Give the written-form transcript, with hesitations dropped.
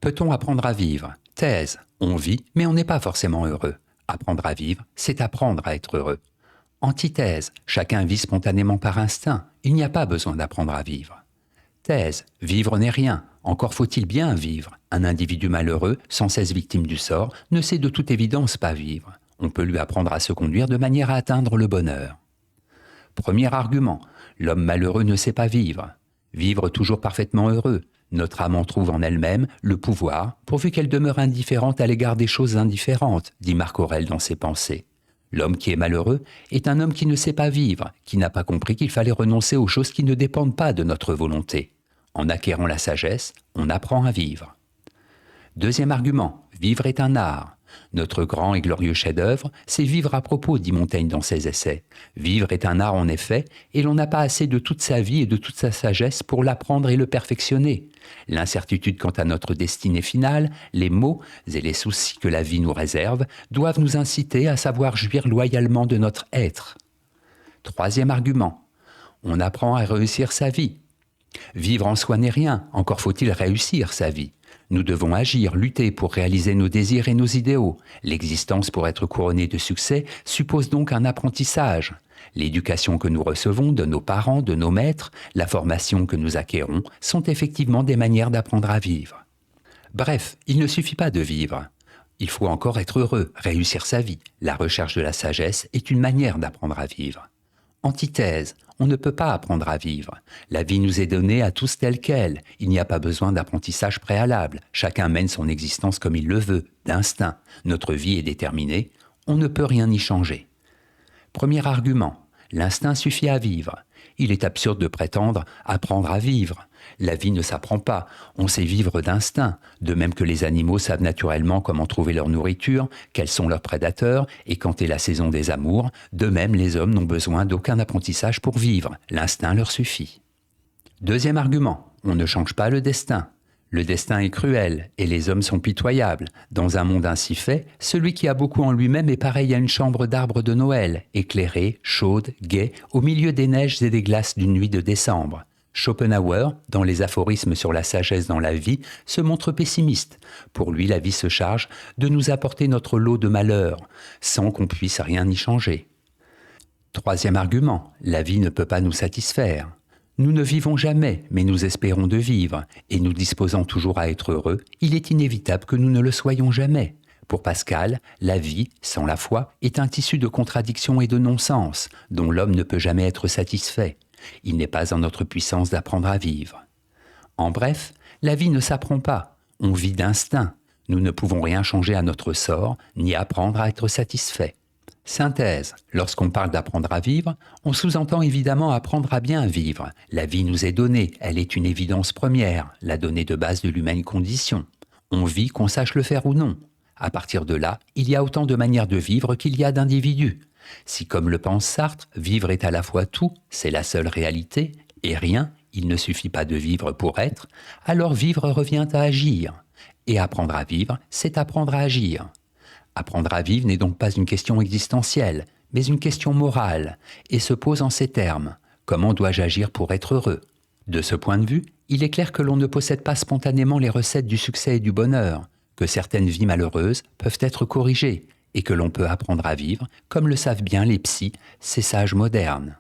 Peut-on apprendre à vivre? Thèse. On vit, mais on n'est pas forcément heureux. Apprendre à vivre, c'est apprendre à être heureux. Antithèse. Chacun vit spontanément par instinct. Il n'y a pas besoin d'apprendre à vivre. Thèse. Vivre n'est rien. Encore faut-il bien vivre. Un individu malheureux, sans cesse victime du sort, ne sait de toute évidence pas vivre. On peut lui apprendre à se conduire de manière à atteindre le bonheur. Premier argument. L'homme malheureux ne sait pas vivre. Vivre toujours parfaitement heureux. Notre âme en trouve en elle-même le pouvoir, pourvu qu'elle demeure indifférente à l'égard des choses indifférentes, dit Marc Aurèle dans ses pensées. L'homme qui est malheureux est un homme qui ne sait pas vivre, qui n'a pas compris qu'il fallait renoncer aux choses qui ne dépendent pas de notre volonté. En acquérant la sagesse, on apprend à vivre. Deuxième argument, vivre est un art. Notre grand et glorieux chef-d'œuvre, c'est vivre à propos, dit Montaigne dans ses essais. Vivre est un art en effet, et l'on n'a pas assez de toute sa vie et de toute sa sagesse pour l'apprendre et le perfectionner. L'incertitude quant à notre destinée finale, les maux et les soucis que la vie nous réserve doivent nous inciter à savoir jouir loyalement de notre être. Troisième argument, on apprend à réussir sa vie. Vivre en soi n'est rien, encore faut-il réussir sa vie. Nous devons agir, lutter pour réaliser nos désirs et nos idéaux. L'existence pour être couronnée de succès suppose donc un apprentissage. L'éducation que nous recevons de nos parents, de nos maîtres, la formation que nous acquérons sont effectivement des manières d'apprendre à vivre. Bref, il ne suffit pas de vivre. Il faut encore être heureux, réussir sa vie. La recherche de la sagesse est une manière d'apprendre à vivre. Antithèse, on ne peut pas apprendre à vivre. La vie nous est donnée à tous telle qu'elle. Il n'y a pas besoin d'apprentissage préalable. Chacun mène son existence comme il le veut, d'instinct. Notre vie est déterminée. On ne peut rien y changer. Premier argument, l'instinct suffit à vivre. Il est absurde de prétendre apprendre à vivre. La vie ne s'apprend pas, on sait vivre d'instinct, de même que les animaux savent naturellement comment trouver leur nourriture, quels sont leurs prédateurs, et quand est la saison des amours, de même les hommes n'ont besoin d'aucun apprentissage pour vivre, l'instinct leur suffit. Deuxième argument, on ne change pas le destin. Le destin est cruel, et les hommes sont pitoyables. Dans un monde ainsi fait, celui qui a beaucoup en lui-même est pareil à une chambre d'arbre de Noël, éclairée, chaude, gaie, au milieu des neiges et des glaces d'une nuit de décembre. Schopenhauer, dans les aphorismes sur la sagesse dans la vie, se montre pessimiste. Pour lui, la vie se charge de nous apporter notre lot de malheurs, sans qu'on puisse rien y changer. Troisième argument, la vie ne peut pas nous satisfaire. Nous ne vivons jamais, mais nous espérons de vivre, et nous disposant toujours à être heureux, il est inévitable que nous ne le soyons jamais. Pour Pascal, la vie, sans la foi, est un tissu de contradictions et de non-sens, dont l'homme ne peut jamais être satisfait. Il n'est pas en notre puissance d'apprendre à vivre. En bref, la vie ne s'apprend pas, on vit d'instinct. Nous ne pouvons rien changer à notre sort, ni apprendre à être satisfait. Synthèse. Lorsqu'on parle d'apprendre à vivre, on sous-entend évidemment apprendre à bien vivre. La vie nous est donnée, elle est une évidence première, la donnée de base de l'humaine condition. On vit qu'on sache le faire ou non. À partir de là, il y a autant de manières de vivre qu'il y a d'individus. Si, comme le pense Sartre, vivre est à la fois tout, c'est la seule réalité, et rien, il ne suffit pas de vivre pour être, alors vivre revient à agir. Et apprendre à vivre, c'est apprendre à agir. Apprendre à vivre n'est donc pas une question existentielle, mais une question morale, et se pose en ces termes. Comment dois-je agir pour être heureux? De ce point de vue, il est clair que l'on ne possède pas spontanément les recettes du succès et du bonheur, que certaines vies malheureuses peuvent être corrigées, et que l'on peut apprendre à vivre, comme le savent bien les psys, ces sages modernes.